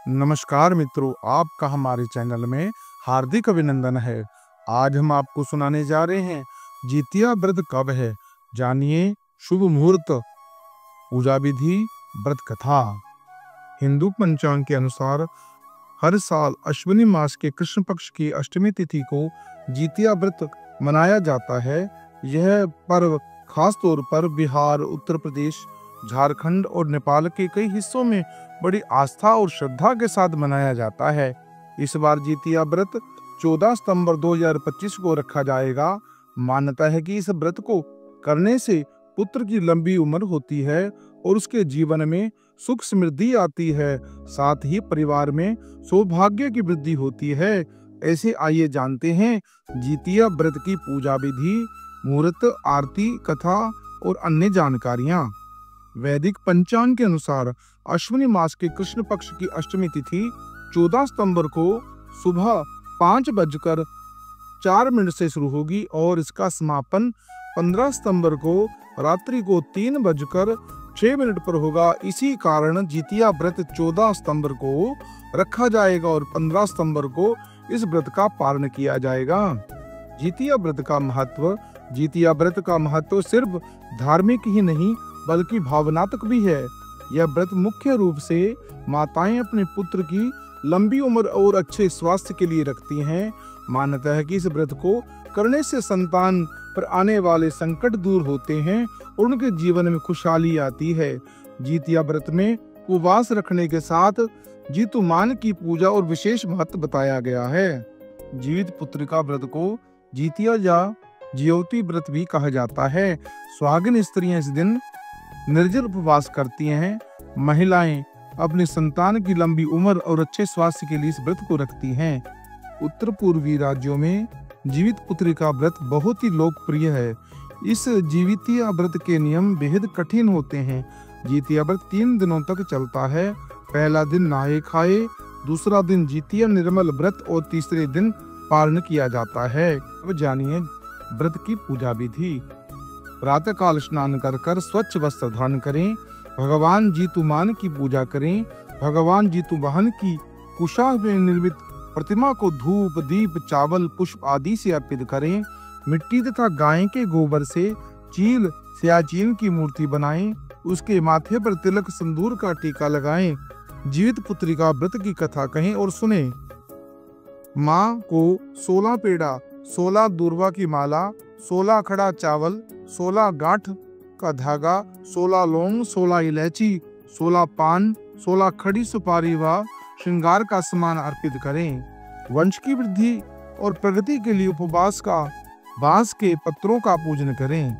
नमस्कार मित्रों, आपका हमारे चैनल में हार्दिक अभिनंदन है। आज हम आपको सुनाने जा रहे हैं जितिया व्रत कब है, जानिए शुभ मुहूर्त, पूजा विधि, व्रत कथा। हिंदू पंचांग के अनुसार हर साल अश्विनी मास के कृष्ण पक्ष की अष्टमी तिथि को जितिया व्रत मनाया जाता है। यह पर्व खास तौर पर बिहार, उत्तर प्रदेश, झारखंड और नेपाल के कई हिस्सों में बड़ी आस्था और श्रद्धा के साथ मनाया जाता है। इस बार जितिया व्रत 14 सितंबर 2025 को रखा जाएगा। मान्यता है कि इस व्रत को करने से पुत्र की लंबी उम्र होती है और उसके जीवन में सुख समृद्धि आती है, साथ ही परिवार में सौभाग्य की वृद्धि होती है। ऐसे आइए जानते हैं जितिया व्रत की पूजा विधि, मुहूर्त, आरती, कथा और अन्य जानकारियां। वैदिक पंचांग के अनुसार अश्विनी मास के कृष्ण पक्ष की अष्टमी तिथि 14 सितंबर को सुबह 5:04 से शुरू होगी और इसका समापन 15 सितंबर को रात्रि को 3:06 पर होगा। इसी कारण जितिया व्रत 14 सितंबर को रखा जाएगा और 15 सितंबर को इस व्रत का पालन किया जाएगा। जितिया व्रत का महत्व। जितिया व्रत का महत्व सिर्फ धार्मिक ही नहीं बल्कि भावनात्मक भी है। यह व्रत मुख्य रूप से माताएं अपने पुत्र की लंबी उम्र और अच्छे स्वास्थ्य के लिए रखती हैं। मान्यता है कि इस व्रत को करने से संतान पर आने वाले संकट दूर होते हैं और उनके जीवन में खुशहाली आती है। जितिया व्रत में उपवास रखने के साथ जितुमान की पूजा और विशेष महत्व बताया गया है। जीवित पुत्र का व्रत को जितिया या ज्योति व्रत भी कहा जाता है। सुहागिन स्त्रियां इस दिन निर्जल उपवास करती हैं। महिलाएं अपनी संतान की लंबी उम्र और अच्छे स्वास्थ्य के लिए इस व्रत को रखती हैं। उत्तर पूर्वी राज्यों में जीवित पुत्री का व्रत बहुत ही लोकप्रिय है। इस जीवितिया व्रत के नियम बेहद कठिन होते हैं। जितिया व्रत 3 दिनों तक चलता है। पहला दिन नहाए खाए, दूसरा दिन जितिया निर्मल व्रत और तीसरे दिन पारण किया जाता है। अब जानिए व्रत की पूजा विधि। प्रातः काल स्नान कर स्वच्छ वस्त्र धारण करें। भगवान जितुमान की पूजा करें। भगवान जितुवाहन की कुशा में निर्मित प्रतिमा को धूप, दीप, चावल, पुष्प आदि से अर्पित करें। मिट्टी तथा गाय के गोबर से चील सियाचीन की मूर्ति बनाएं। उसके माथे पर तिलक सिंदूर का टीका लगाएं। जीवित पुत्री का व्रत की कथा कहें और सुने। माँ को 16 पेड़ा, 16 दूर्वा की माला, 16 खड़ा चावल, 16 गांठ का धागा, 16 लौंग, 16 इलायची, 16 पान, 16 खड़ी सुपारी व श्रृंगार का सामान अर्पित करें। वंश की वृद्धि और प्रगति के लिए उपवास का बांस के पत्रों का पूजन करें।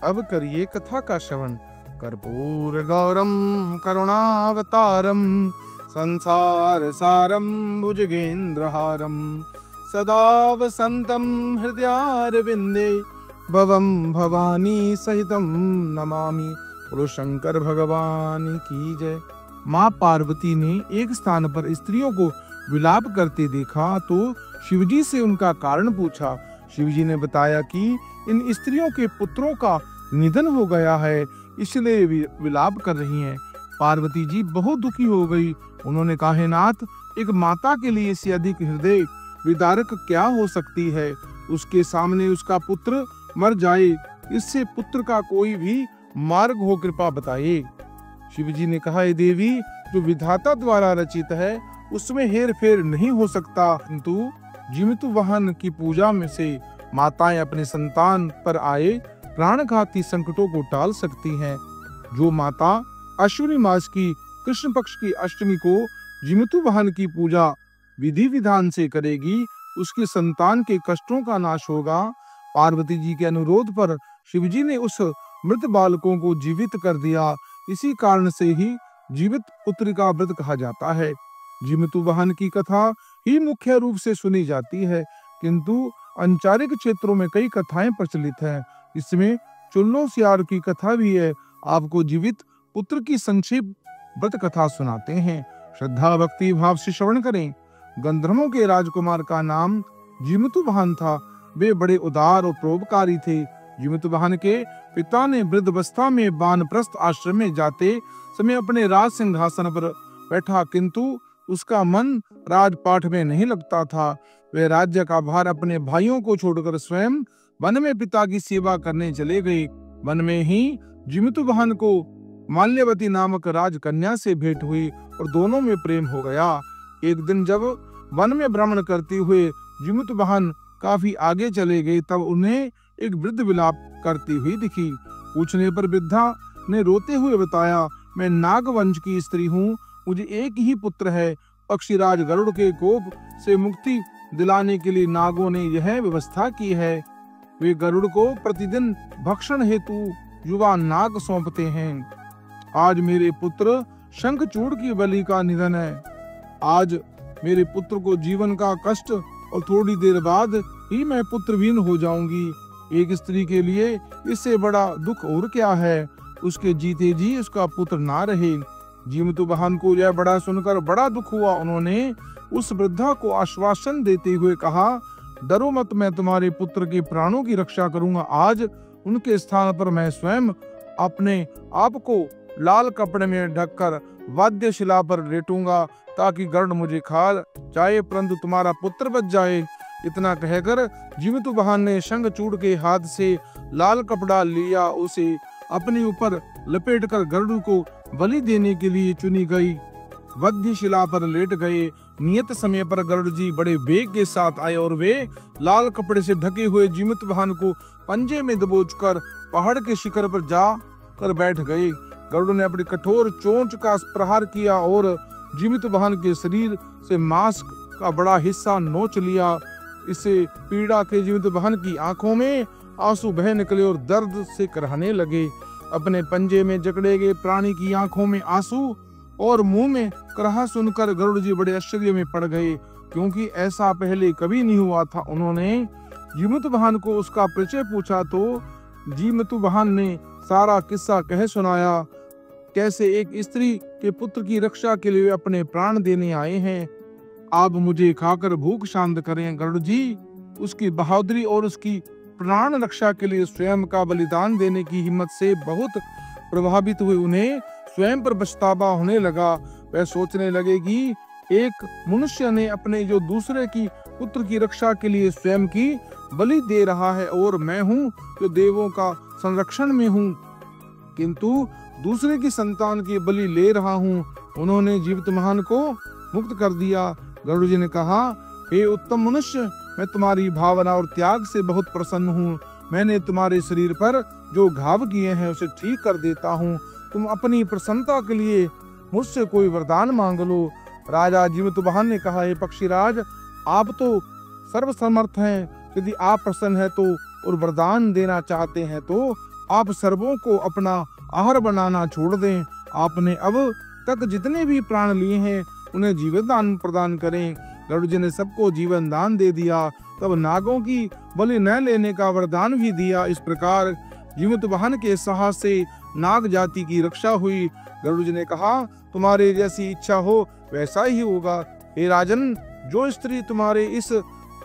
अब करिए कथा का श्रवण। कर्पूर गौरम करुणावतारम संसार सारम भुजगेंद्रहारम सदा वसंतम हृदयारविंदे भवम भवानी सहितम नमामि। बोलो शंकर भगवान की जय। माँ पार्वती ने एक स्थान पर स्त्रियों को विलाप करते देखा तो शिवजी से उनका कारण पूछा। शिवजी ने बताया कि इन स्त्रियों के पुत्रों का निधन हो गया है, इसलिए विलाप कर रही हैं। पार्वती जी बहुत दुखी हो गई। उन्होंने कहा, हे नाथ, एक माता के लिए इससे अधिक हृदय विदारक क्या हो सकती है। उसके सामने उसका पुत्र मर जाए, इससे पुत्र का कोई भी मार्ग हो, कृपा बताइए। शिवजी ने कहा, हे देवी, जो विधाता द्वारा रचित है उसमें हेर फेर नहीं हो सकता, किंतु जितुवाहन की पूजा में से माताएं अपने संतान पर आए प्राणघाती संकटों को टाल सकती हैं। जो माता अश्विनी मास की कृष्ण पक्ष की अष्टमी को जितुवाहन की पूजा विधि विधान से करेगी, उसके संतान के कष्टों का नाश होगा। पार्वती जी के अनुरोध पर शिवजी ने उस मृत बालकों को जीवित कर दिया। इसी कारण से ही जीवित पुत्र का व्रत कहा जाता है। जितुवाहन की कथा ही मुख्य रूप से सुनी जाती है, किंतु अंचारिक क्षेत्रों में कई कथाएं प्रचलित हैं। इसमें चुल्लो सियार की कथा भी है। आपको जीवित पुत्र की संक्षिप्त व्रत कथा सुनाते हैं। श्रद्धा भक्ति भाव से श्रवण करें। गंधर्वों के राजकुमार का नाम जितुवाहन था। वे बड़े उदार और परोपकारी थे। जितुवाहन के पिता ने वृद्धावस्था में वानप्रस्थ आश्रम में जाते समय अपने राज सिंहासन पर बैठा, किंतु उसका मन राजपाठ में नहीं लगता था। वह राज्य का भार अपने भाइयों को छोड़कर स्वयं वन में पिता की सेवा करने चले गए। वन में ही जिमितवाहन को माल्यवती नामक राजकन्या से भेंट हुई और दोनों में प्रेम हो गया। एक दिन जब वन में भ्रमण करते हुए जिमितवाहन काफी आगे चले गए, तब उन्हें एक वृद्ध विलाप करती हुई दिखी। पूछने पर वृद्धा ने रोते हुए बताया, मैं नागवंश की स्त्री हूँ, मुझे एक ही पुत्र है। पक्षीराज गरुड़ के कोप से मुक्ति दिलाने के लिए नागों ने यह व्यवस्था की है। वे गरुड़ को प्रतिदिन भक्षण हेतु युवा नाग सौंपते हैं। आज मेरे पुत्र शंखचूड़ की बलि का निधन है। आज मेरे पुत्र को जीवन का कष्ट और थोड़ी देर बाद ही मैं पुत्रहीन हो जाऊंगी। एक स्त्री के लिए इससे बड़ा दुख और क्या है। उसके जीते जी उसका पुत्र ना रहे। जिमितवाहन को यह बड़ा सुनकर बड़ा दुख हुआ। उन्होंने उस वृद्धा को आश्वासन देते हुए कहा, डरो मत, मैं तुम्हारे पुत्र के प्राणों की रक्षा करूंगा। आज उनके स्थान पर मैं स्वयं अपने आप को लाल कपड़े में ढककर वाद्यशिला पर लेटूंगा ताकि गरुड़ मुझे खा जाए परंतु तुम्हारा पुत्र बच जाए। इतना कहकर जिमितवाहन ने शंखचूड़ के हाथ से लाल कपड़ा लिया, उसे अपने ऊपर लपेटकर गरुड़ को बलि देने के लिए चुनी गई। वध्यशिला पर लेट गए। नियत समय पर गरुड़ जी बड़े वेग के साथ आए और वे लाल कपड़े से ढके हुए जिमितवाहन को पंजे में दबोचकर पहाड़ के शिखर पर जा कर बैठ गए। गरुड़ ने अपनी कठोर चोंच का प्रहार किया और जिमितवाहन के शरीर से मांस का बड़ा हिस्सा नोच लिया। इससे पीड़ा के जिमितवाहन की आंखों में आंसू बह निकले और दर्द से कराहने लगे। अपने पंजे में जकड़े गए प्राणी की आंखों में आंसू और मुंह में कराह सुनकर गरुड़ जी बड़े आश्चर्य में पड़ गए, क्योंकि ऐसा पहले कभी नहीं हुआ था। उन्होंने जिमितवाहन को उसका परिचय पूछा तो जिमितवाहन ने सारा किस्सा कह सुनाया, कैसे एक स्त्री के पुत्र की रक्षा के लिए अपने प्राण देने आए हैं। आप मुझे खाकर भूख शांत करें। गरुड़ जी उसकी बहादुरी और उसकी प्राण रक्षा के लिए स्वयं का बलिदान देने की हिम्मत से बहुत प्रभावित हुए। उन्हें स्वयं पर पछतावा होने लगा। वह सोचने लगे कि एक मनुष्य ने अपने जो दूसरे की पुत्र की रक्षा के लिए स्वयं की बलि दे रहा है और मैं हूँ जो देवों का संरक्षण में हूँ, किंतु दूसरे की संतान की बलि ले रहा हूँ। उन्होंने जिमितवाहन को मुक्त कर दिया। गरुड़ जी ने कहा, हे उत्तम मनुष्य, मैं तुम्हारी भावना और त्याग से बहुत प्रसन्न हूँ। मैंने तुम्हारे शरीर पर जो घाव किए हैं उसे ठीक कर देता हूँ। तुम अपनी प्रसन्नता के लिए मुझसे कोई वरदान मांग लो। राजा जिमितवाहन ने कहा, हे पक्षीराज, आप तो सर्वसमर्थ हैं। यदि आप प्रसन्न है तो और वरदान देना चाहते हैं तो आप सर्वों को अपना आहार बनाना छोड़ दें। आपने अब तक जितने भी प्राण लिए हैं उन्हें जीवन दान प्रदान करें। गरुड़ जी ने सबको जीवन दान दे दिया। तब नागों की बलि न लेने का वरदान भी दिया। इस प्रकार जिमितवाहन के साहस से नाग जाति की रक्षा हुई। गरुड़ जी ने कहा, तुम्हारे जैसी इच्छा हो वैसा ही होगा। हे राजन, जो स्त्री तुम्हारे इस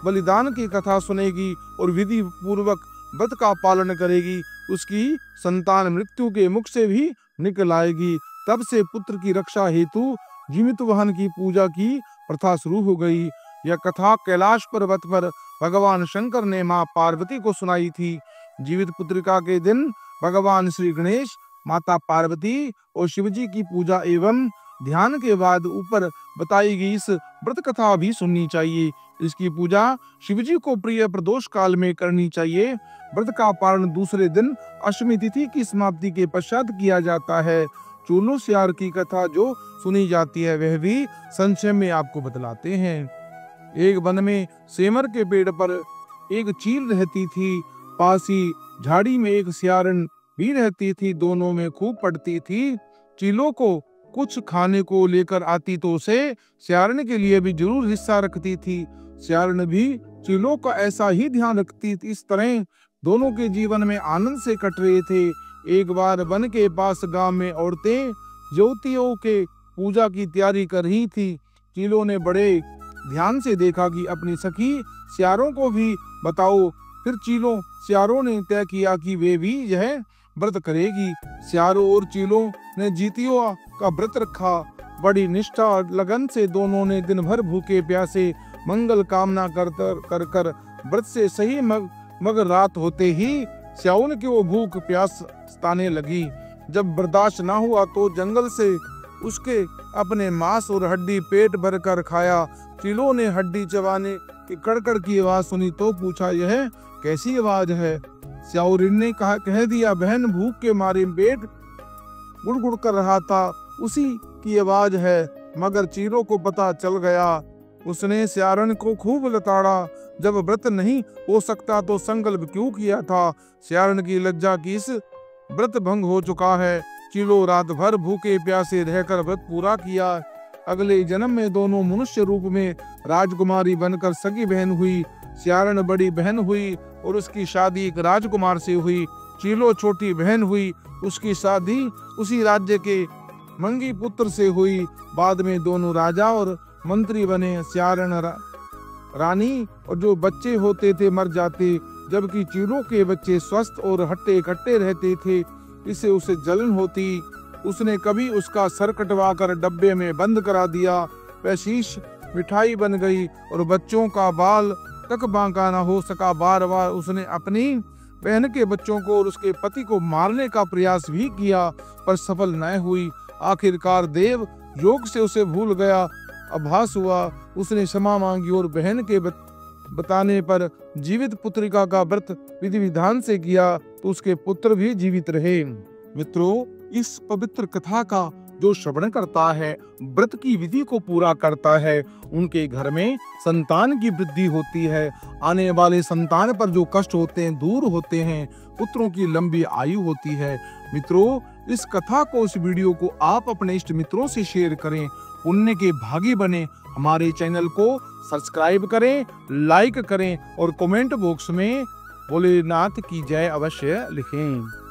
बलिदान की कथा सुनेगी और विधि पूर्वक व्रत का पालन करेगी, उसकी संतान मृत्यु के मुख से भी निकल आएगी। तब से पुत्र की रक्षा हेतु जिमितवाहन की पूजा की प्रथा शुरू हो गई। यह कथा कैलाश पर्वत पर भगवान शंकर ने मां पार्वती को सुनाई थी। जीवित पुत्रिका के दिन भगवान श्री गणेश, माता पार्वती और शिवजी की पूजा एवं ध्यान के बाद ऊपर बताई गई इस व्रत कथा भी सुननी चाहिए। इसकी पूजा शिवजी को प्रिय प्रदोष काल में करनी चाहिए। व्रत का पालन दूसरे दिन अष्टमी तिथि की समाप्ति के पश्चात किया जाता है। चूलो श्यार की कथा जो सुनी जाती है वह भी संक्षेप में आपको बतलाते हैं। एक वन में सेमर के पेड़ पर एक चील रहती थी। पास ही झाड़ी में एक सियारन भी रहती थी। दोनों में खूब पड़ती थी। चीलों को कुछ खाने को लेकर आती तो उसे सियारन के लिए भी जरूर हिस्सा रखती थी। सियारन भी चीलों का ऐसा ही ध्यान रखती थी। इस तरह दोनों के जीवन में आनंद से कट रहे थे। एक बार वन के पास गांव में औरतें ज्योतियों के पूजा की तैयारी कर रही थी। चीलों ने बड़े ध्यान से देखा कि अपनी सखी सियारों को भी बताओ। फिर चीलों सियारों ने तय किया कि वे भी यह व्रत करेगी। सियारों और चीलों ने जीतियों का व्रत रखा। बड़ी निष्ठा और लगन से दोनों ने दिन भर भूखे प्यासे मंगल कामना कर कर व्रत से सही मगर रात होते ही स्याउन की वो भूख प्यास सताने लगी। जब बर्दाश्त ना हुआ तो जंगल से उसके अपने मांस और हड्डी पेट भर कर खाया। चीलों ने हड्डी चबाने की कड़कड़ की आवाज सुनी तो पूछा, यह कैसी आवाज है? स्याउरिन ने कह दिया, बहन भूख के मारे पेट गुड़गुड़ कर रहा था, उसी की आवाज है। मगर चीलों को पता चल गया। उसने स्यारण को खूब लताड़ा, जब व्रत नहीं हो सकता तो संकल्प क्यों किया था? स्यारण की लज्जा की इस व्रत भंग हो चुका है। चीलों रात भर भूखे प्यासे रहकर व्रत पूरा किया। अगले जन्म में दोनों मनुष्य रूप में राजकुमारी बनकर सगी बहन हुई। स्यारण बड़ी बहन हुई और उसकी शादी एक राजकुमार से हुई। चीलों छोटी बहन हुई, उसकी शादी उसी राज्य के मंगी पुत्र से हुई। बाद में दोनों राजा और मंत्री बने। स्यारण रानी और जो बच्चे होते थे मर जाते, जबकि चीलों के बच्चे स्वस्थ और हट्टे कट्टे रहते थे। इससे उसे जलन होती। उसने कभी उसका सर कटवा कर डब्बे में बंद करा दिया। वह शीश मिठाई बन गई और बच्चों का बाल तक बांका न हो सका। बार बार उसने अपनी बहन के बच्चों को और उसके पति को मारने का प्रयास भी किया, पर सफल न हुई। आखिरकार देव योग से उसे भूल गया। आभास हुआ, उसने क्षमा मांगी और बहन के बताने पर जीवित पुत्रिका का व्रत विधि विधान से किया तो उसके पुत्र भी जीवित रहे। मित्रों, इस पवित्र कथा का जो श्रवण करता है, व्रत की विधि को पूरा करता है, उनके घर में संतान की वृद्धि होती है। आने वाले संतान पर जो कष्ट होते हैं दूर होते हैं, पुत्रों की लंबी आयु होती है। मित्रों, इस कथा को, इस वीडियो को आप अपने इष्ट मित्रों से शेयर करें, पुण्य के भागी बने। हमारे चैनल को सब्सक्राइब करें, लाइक करें और कमेंट बॉक्स में भोलेनाथ की जय अवश्य लिखें।